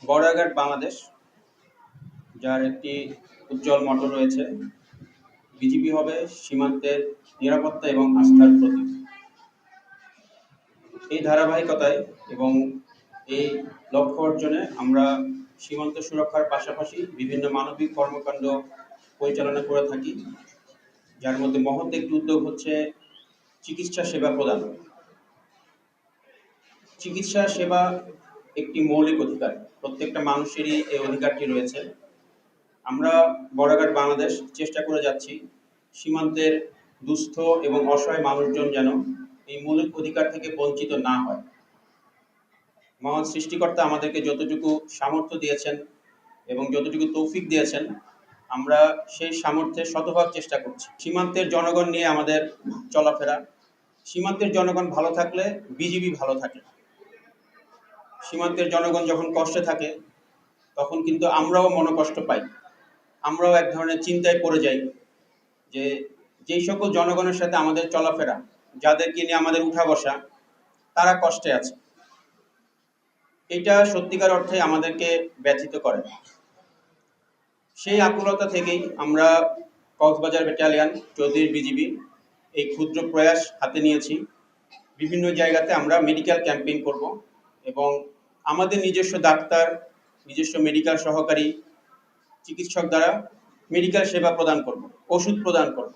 Border Bangladesh, যার একটি উজ্জ্বল মটো রয়েছে, বিজিবি হবে সীমান্তের নিরাপত্তা এবং আস্থার প্রতীক। এই ধারাবাহিকতায় এবং এই লক্ষ্য অর্জনে আমরা সীমান্ত সুরক্ষার পাশাপাশি বিভিন্ন মানবিক কর্মকাণ্ড পরিচালনা করে থাকি, যার মধ্যে মহৎ একটি উদ্যোগ হচ্ছে চিকিৎসা সেবা প্রদান। চিকিৎসা সেবা একটি মৌলিক অধিকার, প্রত্যেকটা মানুষেরই এই অধিকারটি রয়েছে। আমরা বর্ডার বাংলাদেশ চেষ্টা করে যাচ্ছি সীমান্তের দুস্থ এবং অসহায় মানুষজন যেন এই মৌলিক অধিকার থেকে বঞ্চিত না হয়। মহান সৃষ্টিকর্তা আমাদেরকে যতটুকু সামর্থ্য দিয়েছেন এবং যতটুকু তৌফিক দিয়েছেন, আমরা সেই সামর্থ্যে শতভাগ চেষ্টা করছি। সীমান্তের জনগণ নিয়ে আমাদের চলাফেরা। সীমান্তের জনগণ ভালো থাকলে বিজিবি ভালো থাকে। সীমান্তের জনগণ যখন কষ্টে থাকে তখন কিন্তু আমরাও মনোকষ্ট পাই, আমরাও এক ধরনের চিন্তায় পড়ে যাই যে যেই সকল জনগণের সাথে আমাদের চলাফেরা, যাদেরকে নিয়ে আমাদের উঠা বসা, তারা কষ্টে আছে। এটা সত্যিকার অর্থে আমাদেরকে ব্যথিত করে। সেই আকুলতা থেকেই আমরা কক্সবাজার ব্যাটালিয়ন চৌধুরী বিজিবি এই ক্ষুদ্র প্রয়াস হাতে নিয়েছি। বিভিন্ন জায়গাতে আমরা মেডিকেল ক্যাম্পেইন করব এবং আমাদের নিজস্ব ডাক্তার, নিজস্ব মেডিকেল সহকারী চিকিৎসক দ্বারা মেডিকেল সেবা প্রদান করব, ওষুধ প্রদান করব।